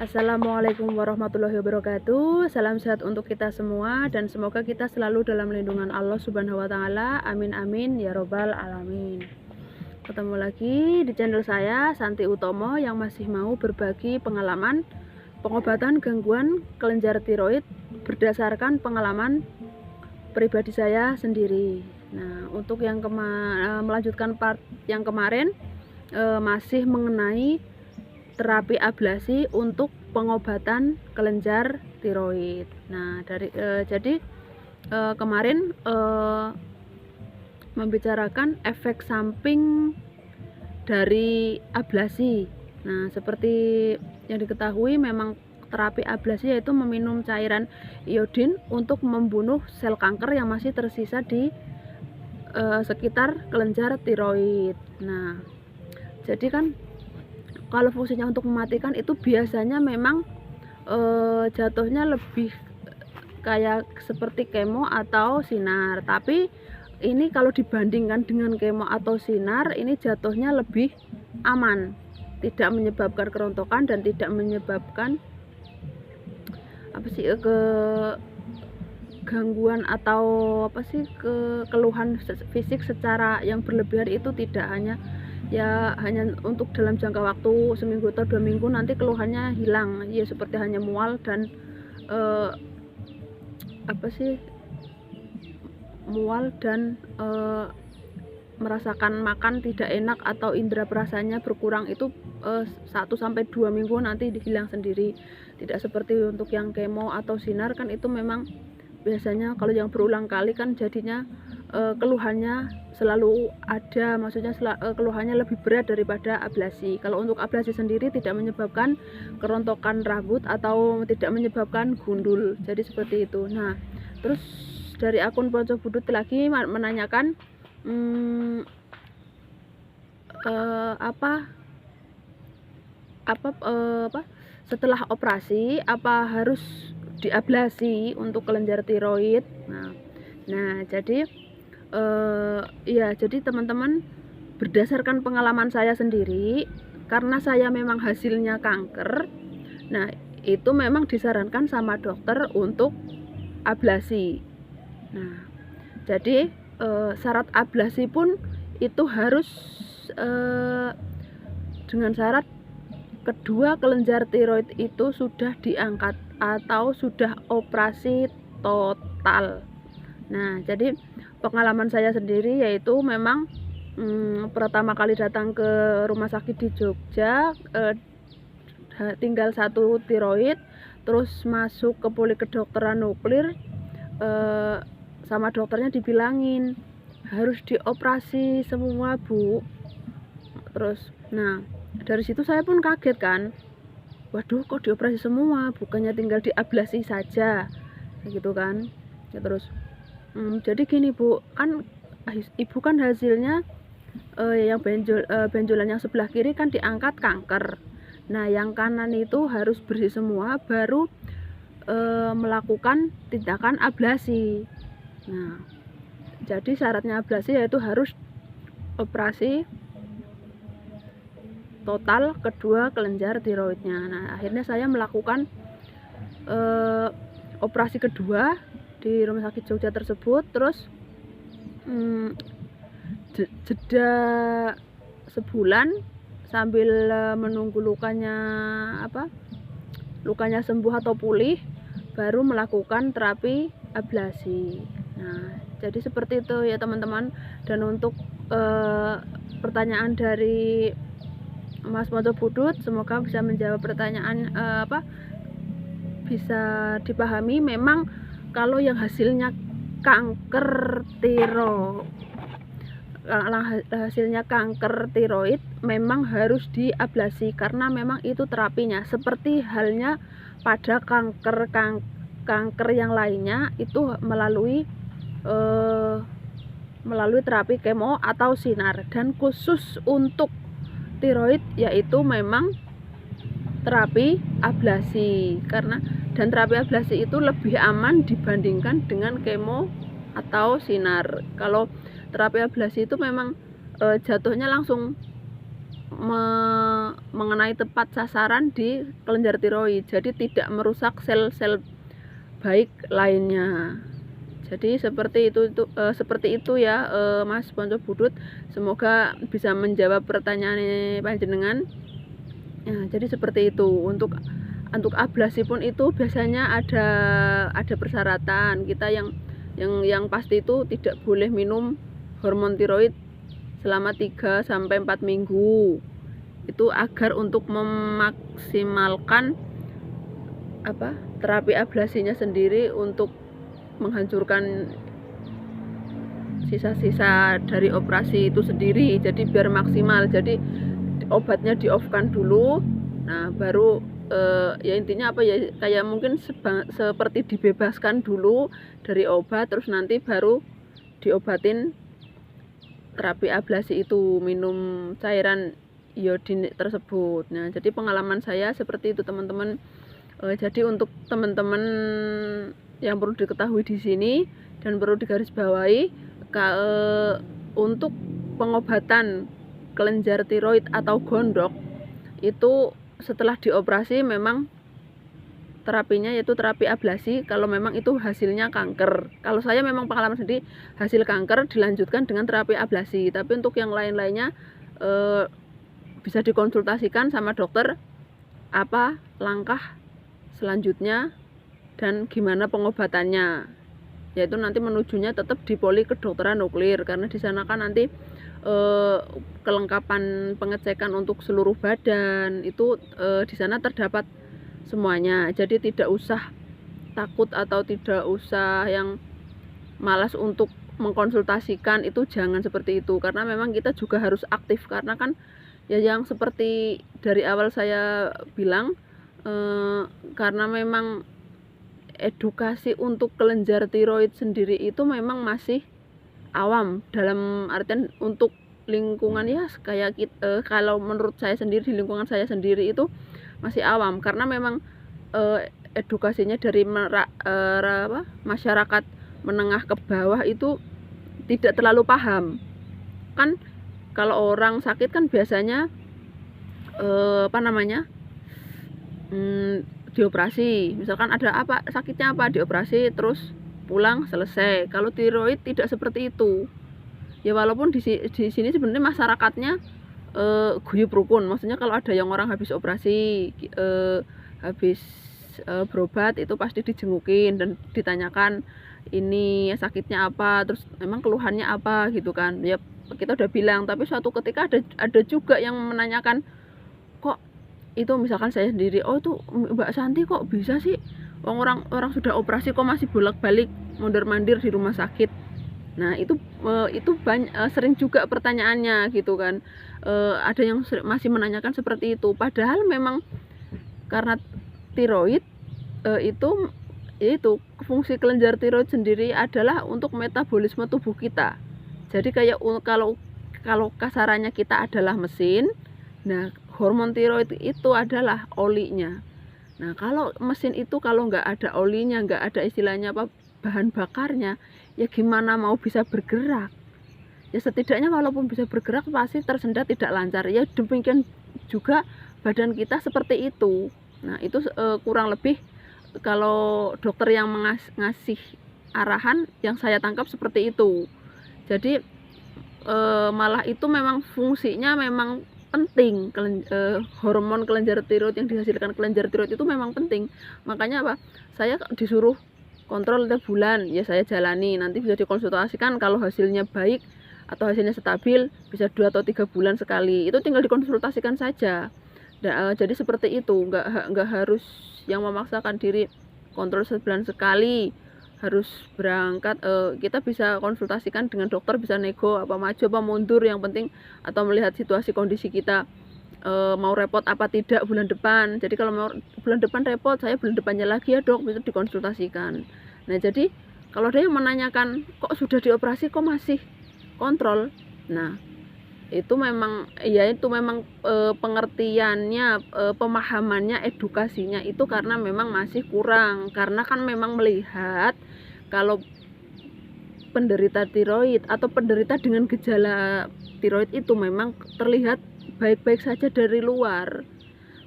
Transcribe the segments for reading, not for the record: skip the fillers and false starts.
Assalamualaikum warahmatullahi wabarakatuh. Salam sehat untuk kita semua dan semoga kita selalu dalam lindungan Allah Subhanahu wa taala. Amin amin ya robbal alamin. Ketemu lagi di channel saya Santi Utomo yang masih mau berbagi pengalaman pengobatan gangguan kelenjar tiroid berdasarkan pengalaman pribadi saya sendiri. Nah, untuk yang melanjutkan part yang kemarin masih mengenai terapi ablasi untuk pengobatan kelenjar tiroid. Nah, jadi kemarin membicarakan efek samping dari ablasi. Nah, seperti yang diketahui memang terapi ablasi yaitu meminum cairan iodin untuk membunuh sel kanker yang masih tersisa di sekitar kelenjar tiroid. Nah, jadi kan kalau fungsinya untuk mematikan itu biasanya memang jatuhnya lebih kayak seperti kemo atau sinar, tapi ini kalau dibandingkan dengan kemo atau sinar ini jatuhnya lebih aman, tidak menyebabkan kerontokan dan tidak menyebabkan gangguan atau keluhan fisik secara yang berlebihan. Itu tidak hanya untuk dalam jangka waktu seminggu atau 2 minggu nanti keluhannya hilang ya, seperti hanya mual dan merasakan makan tidak enak atau indera perasanya berkurang. Itu 1-2 minggu nanti hilang sendiri. Tidak seperti untuk yang kemo atau sinar, kan itu memang biasanya kalau yang berulang kali kan jadinya keluhannya selalu ada, maksudnya keluhannya lebih berat daripada ablasi. Kalau untuk ablasi sendiri tidak menyebabkan kerontokan rambut atau tidak menyebabkan gundul, jadi seperti itu. Nah, terus dari akun Ponco Budut lagi menanyakan setelah operasi apa harus diablasi untuk kelenjar tiroid. Nah jadi jadi teman-teman, berdasarkan pengalaman saya sendiri, karena saya memang hasilnya kanker, nah itu memang disarankan sama dokter untuk ablasi. Nah, jadi syarat ablasi pun itu harus dengan syarat kedua kelenjar tiroid itu sudah diangkat atau sudah operasi total. Nah, jadi pengalaman saya sendiri yaitu memang pertama kali datang ke rumah sakit di Jogja, tinggal 1 tiroid, terus masuk ke Polikedokteran Nuklir, sama dokternya dibilangin harus dioperasi semua, Bu. Terus nah, dari situ saya pun kaget kan, waduh kok dioperasi semua, bukannya tinggal diablasi saja gitu kan ya. Terus jadi gini, Bu, kan ibu kan hasilnya yang benjolan yang sebelah kiri kan diangkat kanker. Nah, yang kanan itu harus bersih semua baru melakukan tindakan ablasi. Nah, jadi syaratnya ablasi yaitu harus operasi total kedua kelenjar tiroidnya. Nah, akhirnya saya melakukan operasi kedua di rumah sakit Jogja tersebut. Terus jeda sebulan sambil menunggu lukanya sembuh atau pulih, baru melakukan terapi ablasi. Nah, jadi seperti itu ya teman-teman. Dan untuk pertanyaan dari Mas Ponco Budut, semoga bisa menjawab pertanyaan bisa dipahami. Memang kalau yang hasilnya kanker tiroid memang harus diablasi karena memang itu terapinya. Seperti halnya pada kanker yang lainnya itu melalui terapi kemo atau sinar. Dan khusus untuk tiroid yaitu memang terapi ablasi, dan terapi ablasi itu lebih aman dibandingkan dengan kemo atau sinar. Kalau terapi ablasi itu memang jatuhnya langsung mengenai tepat sasaran di kelenjar tiroid, jadi tidak merusak sel-sel baik lainnya. Jadi seperti itu ya Mas Ponco Budut. Semoga bisa menjawab pertanyaan panjenengan. Ya, jadi seperti itu. Untuk ablasi pun itu biasanya ada persyaratan. Kita yang pasti itu tidak boleh minum hormon tiroid selama 3 sampai 4 minggu. Itu agar untuk memaksimalkan terapi ablasinya sendiri untuk menghancurkan sisa-sisa dari operasi itu sendiri. Jadi biar maksimal. Jadi obatnya di off kan dulu. Nah, baru ya intinya kayak mungkin seperti dibebaskan dulu dari obat, terus nanti baru diobatin terapi ablasi itu, minum cairan iodin tersebut. Nah, jadi pengalaman saya seperti itu teman-teman. Jadi untuk teman-teman yang perlu diketahui di sini dan perlu digarisbawahi, untuk pengobatan kelenjar tiroid atau gondok itu setelah dioperasi memang terapinya yaitu terapi ablasi kalau memang itu hasilnya kanker. Kalau saya memang pengalaman sendiri hasil kanker dilanjutkan dengan terapi ablasi, tapi untuk yang lain-lainnya bisa dikonsultasikan sama dokter apa langkah selanjutnya dan gimana pengobatannya, yaitu nanti menujunya tetap di poli kedokteran nuklir, karena di sana kan nanti kelengkapan pengecekan untuk seluruh badan itu di sana terdapat semuanya. Jadi tidak usah takut atau tidak usah yang malas untuk mengkonsultasikan, itu jangan seperti itu, karena memang kita juga harus aktif, karena kan ya yang seperti dari awal saya bilang, karena memang edukasi untuk kelenjar tiroid sendiri itu memang masih awam, dalam artian untuk lingkungan ya kayak kalau menurut saya sendiri, di lingkungan saya sendiri itu masih awam, karena memang edukasinya dari masyarakat menengah ke bawah itu tidak terlalu paham. Kan kalau orang sakit kan biasanya dioperasi, misalkan ada sakitnya dioperasi terus pulang selesai. Kalau tiroid tidak seperti itu. Ya walaupun di sini sebenarnya masyarakatnya guyup rukun. Maksudnya kalau ada yang orang habis operasi, habis berobat itu pasti dijengukin dan ditanyakan ini sakitnya apa, terus memang keluhannya apa gitu kan. Ya kita udah bilang, tapi suatu ketika ada juga yang menanyakan, kok itu misalkan saya sendiri, oh itu Mbak Santi kok bisa sih orang sudah operasi kok masih bolak-balik mondar-mandir di rumah sakit. Nah itu sering juga pertanyaannya gitu kan. Ada yang masih menanyakan seperti itu, padahal memang karena tiroid itu fungsi kelenjar tiroid sendiri adalah untuk metabolisme tubuh kita. Jadi kayak kalau kasarannya kita adalah mesin, nah hormon tiroid itu adalah olinya. Nah kalau mesin itu kalau nggak ada olinya, nggak ada istilahnya bahan bakarnya, ya gimana mau bisa bergerak? Ya setidaknya walaupun bisa bergerak pasti tersendat, tidak lancar. Ya demikian juga badan kita seperti itu. Nah itu kurang lebih kalau dokter yang ngasih arahan yang saya tangkap seperti itu. Jadi malah itu memang fungsinya memang penting. Hormon kelenjar tiroid yang dihasilkan kelenjar tiroid itu memang penting. Makanya saya disuruh kontrol tiap bulan, ya saya jalani. Nanti bisa dikonsultasikan kalau hasilnya baik atau hasilnya stabil bisa 2 atau 3 bulan sekali. Itu tinggal dikonsultasikan saja. Jadi seperti itu, nggak harus yang memaksakan diri kontrol sebulan sekali harus berangkat. Kita bisa konsultasikan dengan dokter, bisa nego apa maju apa mundur, yang penting atau melihat situasi kondisi kita, mau repot apa tidak bulan depan. Jadi kalau mau bulan depan repot, saya bulan depannya lagi ya dok, itu dikonsultasikan. Nah jadi kalau ada yang menanyakan kok sudah dioperasi kok masih kontrol, nah itu memang pengertiannya, pemahamannya, edukasinya itu karena memang masih kurang, karena kan memang melihat kalau penderita tiroid atau penderita dengan gejala tiroid itu memang terlihat baik-baik saja dari luar.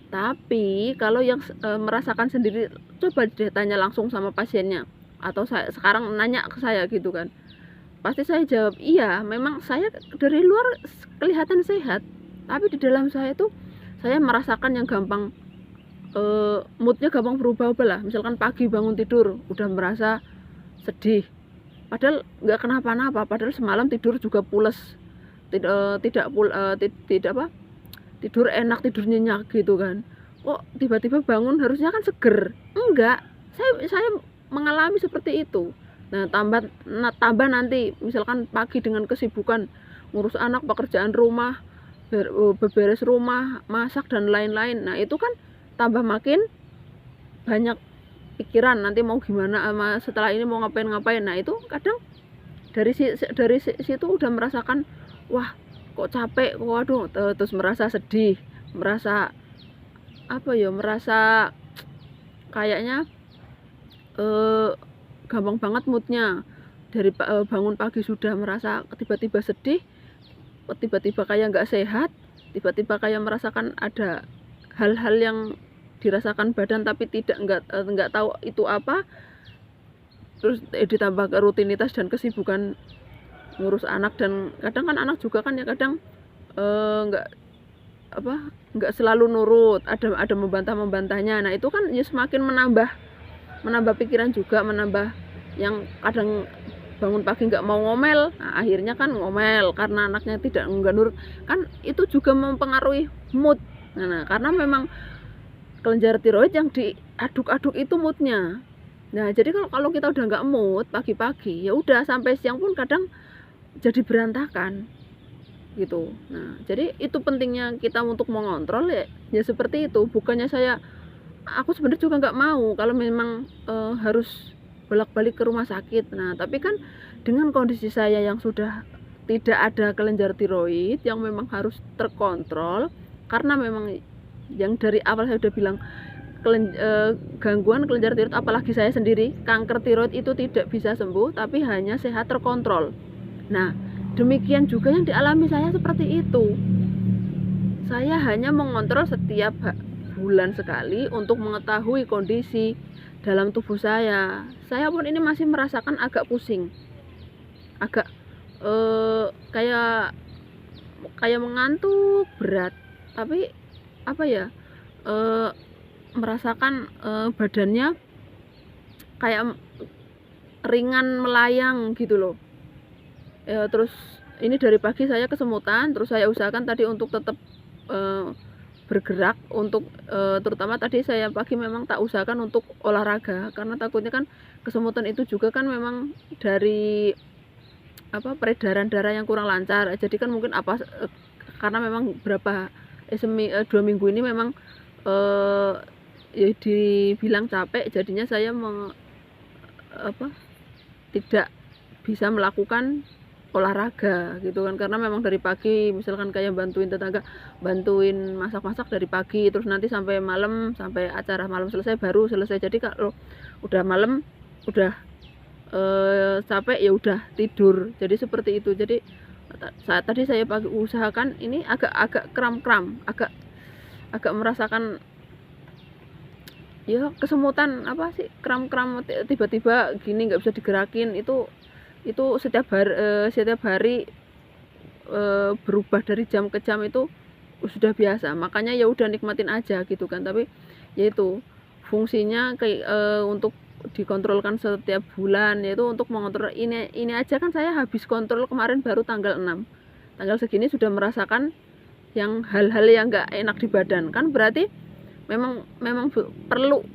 Tapi kalau yang merasakan sendiri, coba deh tanya langsung sama pasiennya, atau saya sekarang nanya ke saya gitu kan. Pasti saya jawab, iya memang saya dari luar kelihatan sehat, tapi di dalam saya tuh saya merasakan yang gampang moodnya gampang berubah-ubah lah. Misalkan pagi bangun tidur udah merasa sedih, padahal nggak kenapa-napa, padahal semalam tidur juga pules, tidak apa, tidur enak, tidur nyenyak gitu kan. Kok tiba-tiba bangun harusnya kan seger, enggak, saya mengalami seperti itu. Nah tambah nanti misalkan pagi dengan kesibukan ngurus anak, pekerjaan rumah, beberes rumah, masak dan lain-lain. Nah itu kan tambah makin banyak pikiran, nanti mau gimana, setelah ini mau ngapain. Nah itu kadang dari situ udah merasakan, wah kok capek, waduh, terus merasa sedih, merasa apa ya, merasa kayaknya gampang banget moodnya. Dari bangun pagi sudah merasa tiba-tiba sedih, tiba-tiba kayak nggak sehat, tiba-tiba kayak merasakan ada hal-hal yang dirasakan badan tapi nggak tahu itu apa. Terus ditambah ke rutinitas dan kesibukan ngurus anak, dan kadang kan anak juga kan ya kadang nggak selalu nurut, ada membantahnya. Nah itu kan ya semakin menambah pikiran juga, menambah yang kadang bangun pagi nggak mau ngomel, nah, akhirnya kan ngomel karena anaknya nggak nurut, kan itu juga mempengaruhi mood. Nah karena memang kelenjar tiroid yang diaduk-aduk itu moodnya. Nah jadi kalau kita udah nggak mood pagi-pagi, ya udah sampai siang pun kadang jadi berantakan gitu. Nah jadi itu pentingnya kita untuk mengontrol ya seperti itu. Bukannya aku sebenarnya juga nggak mau kalau memang harus bolak-balik ke rumah sakit. Nah tapi kan dengan kondisi saya yang sudah tidak ada kelenjar tiroid, yang memang harus terkontrol, karena memang yang dari awal saya udah bilang, gangguan kelenjar tiroid, apalagi saya sendiri kanker tiroid itu tidak bisa sembuh, tapi hanya sehat terkontrol. Nah demikian juga yang dialami saya seperti itu. Saya hanya mengontrol setiap bulan sekali untuk mengetahui kondisi dalam tubuh saya. Saya pun ini masih merasakan agak pusing, agak kayak mengantuk berat, tapi apa ya, merasakan badannya kayak ringan melayang gitu loh. Terus ini dari pagi saya kesemutan, terus saya usahakan tadi untuk tetap bergerak, untuk terutama tadi saya pagi memang tak usahakan untuk olahraga, karena takutnya kan kesemutan itu juga kan memang dari peredaran darah yang kurang lancar. Jadi kan mungkin karena memang 2 minggu ini memang ya dibilang capek, jadinya saya tidak bisa melakukan olahraga gitu kan, karena memang dari pagi misalkan kayak bantuin tetangga, bantuin masak-masak dari pagi, terus nanti sampai malam, sampai acara malam baru selesai. Jadi kalau udah malam udah capek ya udah tidur, jadi seperti itu. Jadi saat tadi saya pagi usahakan ini agak kram-kram, agak merasakan ya kesemutan, kram-kram, tiba-tiba gini nggak bisa digerakin. Itu setiap hari berubah dari jam ke jam, itu sudah biasa. Makanya ya udah nikmatin aja gitu kan. Tapi yaitu fungsinya kayak untuk dikontrolkan setiap bulan, yaitu untuk mengontrol ini aja kan. Saya habis kontrol kemarin baru tanggal 6, tanggal segini sudah merasakan yang hal-hal yang nggak enak di badan. Kan berarti memang perlu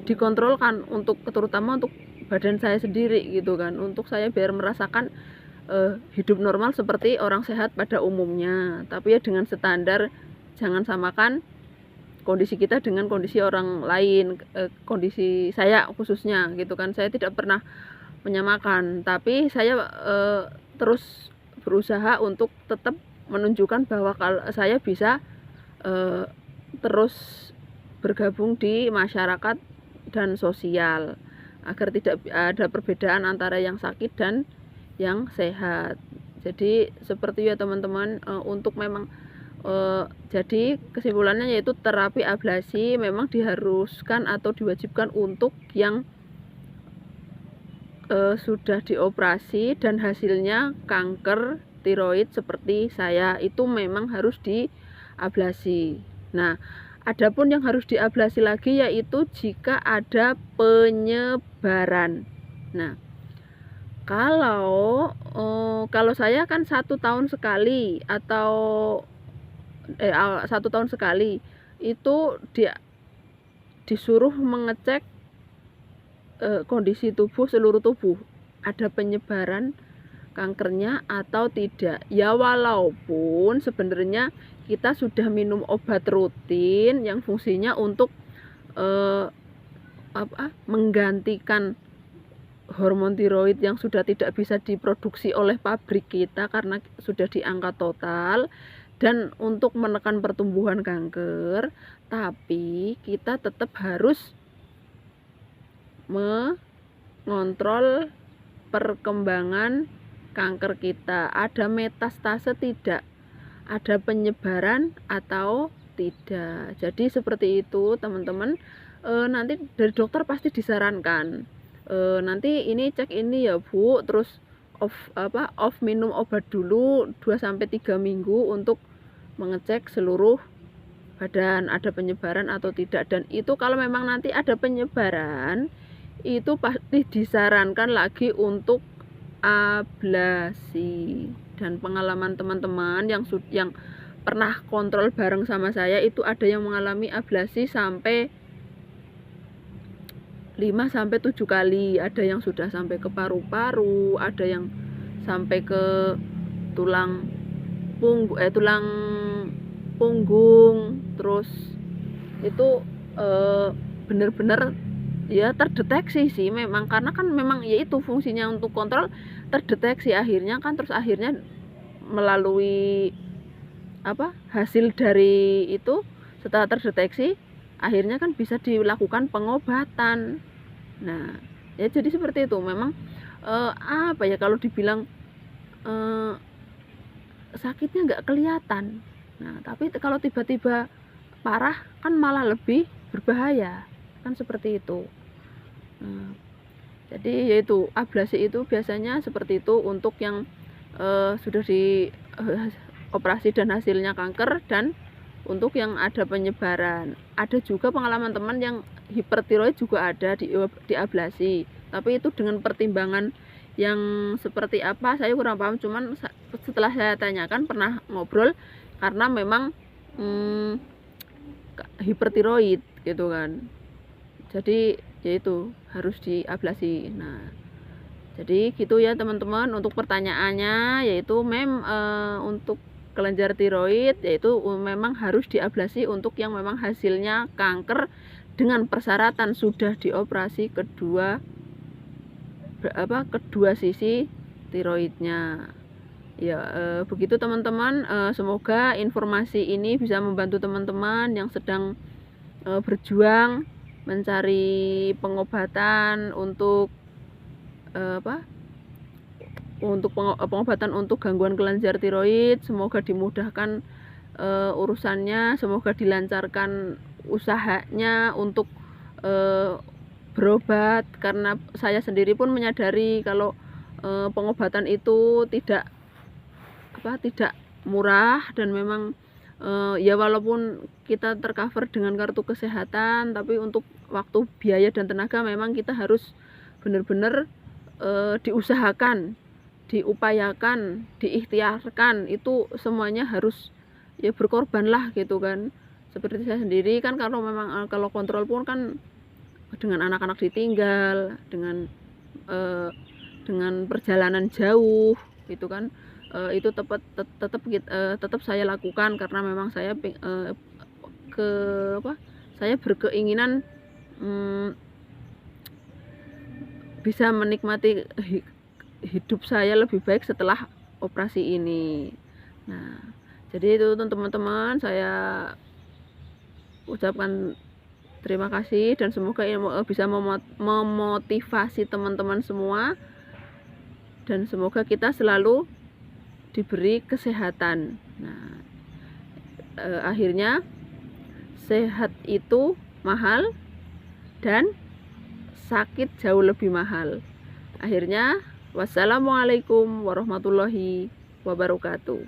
dikontrolkan, terutama untuk badan saya sendiri gitu kan, untuk saya biar merasakan hidup normal seperti orang sehat pada umumnya. Tapi ya dengan standar, jangan samakan kondisi kita dengan kondisi orang lain, kondisi saya khususnya gitu kan. Saya tidak pernah menyamakan, tapi saya terus berusaha untuk tetap menunjukkan bahwa kalau saya bisa terus bergabung di masyarakat dan sosial, agar tidak ada perbedaan antara yang sakit dan yang sehat. Jadi seperti ya teman-teman, untuk memang Jadi kesimpulannya yaitu terapi ablasi memang diharuskan atau diwajibkan untuk yang sudah dioperasi dan hasilnya kanker tiroid seperti saya, itu memang harus diablasi. Nah, adapun yang harus diablasi lagi yaitu jika ada penyebaran. Nah, kalau saya kan 1 tahun sekali atau 1 tahun sekali itu disuruh mengecek kondisi tubuh, seluruh tubuh ada penyebaran kankernya atau tidak. Ya walaupun sebenarnya kita sudah minum obat rutin yang fungsinya untuk menggantikan hormon tiroid yang sudah tidak bisa diproduksi oleh pabrik kita karena sudah diangkat total, dan untuk menekan pertumbuhan kanker, tapi kita tetap harus mengontrol perkembangan kanker kita, ada metastase tidak, ada penyebaran atau tidak. Jadi seperti itu teman-teman. Nanti dari dokter pasti disarankan, nanti ini cek ini ya Bu, terus off minum obat dulu 2-3 minggu untuk mengecek seluruh badan ada penyebaran atau tidak. Dan itu kalau memang nanti ada penyebaran, itu pasti disarankan lagi untuk ablasi. Dan pengalaman teman-teman yang pernah kontrol bareng sama saya itu ada yang mengalami ablasi sampai 5-7 kali, ada yang sudah sampai ke paru-paru, ada yang sampai ke tulang punggung, terus itu benar-benar ya terdeteksi sih memang, karena kan memang ya itu fungsinya untuk kontrol, terdeteksi akhirnya kan, terus akhirnya melalui hasil dari itu setelah terdeteksi akhirnya kan bisa dilakukan pengobatan. Nah ya jadi seperti itu memang kalau dibilang sakitnya nggak kelihatan, nah tapi kalau tiba-tiba parah kan malah lebih berbahaya kan, seperti itu. Jadi yaitu ablasi itu biasanya seperti itu untuk yang sudah di operasi dan hasilnya kanker, dan untuk yang ada penyebaran. Ada juga pengalaman teman yang hipertiroid juga ada di ablasi, tapi itu dengan pertimbangan yang seperti apa saya kurang paham, cuman setelah saya tanyakan pernah ngobrol, karena memang hipertiroid gitu kan, jadi yaitu harus diablasi. Nah jadi gitu ya teman-teman untuk pertanyaannya, yaitu untuk kelenjar tiroid yaitu memang harus diablasi untuk yang memang hasilnya kanker dengan persyaratan sudah dioperasi kedua sisi tiroidnya. Ya begitu teman-teman, semoga informasi ini bisa membantu teman-teman yang sedang berjuang mencari pengobatan untuk pengobatan untuk gangguan kelenjar tiroid. Semoga dimudahkan urusannya, semoga dilancarkan usahanya untuk berobat, karena saya sendiri pun menyadari kalau pengobatan itu tidak murah, dan memang ya walaupun kita tercover dengan kartu kesehatan, tapi untuk waktu, biaya dan tenaga memang kita harus benar-benar diusahakan, diupayakan, diikhtiarkan, itu semuanya harus ya berkorban lah gitu kan. Seperti saya sendiri kan, kalau memang kalau kontrol pun kan dengan anak-anak ditinggal, dengan perjalanan jauh gitu kan, itu tetap saya lakukan karena memang saya saya berkeinginan bisa menikmati hidup saya lebih baik setelah operasi ini. Nah jadi itu teman-teman, saya ucapkan terima kasih, dan semoga ini bisa memotivasi teman-teman semua, dan semoga kita selalu diberi kesehatan. Nah akhirnya sehat itu mahal dan sakit jauh lebih mahal. Akhirnya, wassalamualaikum warahmatullahi wabarakatuh.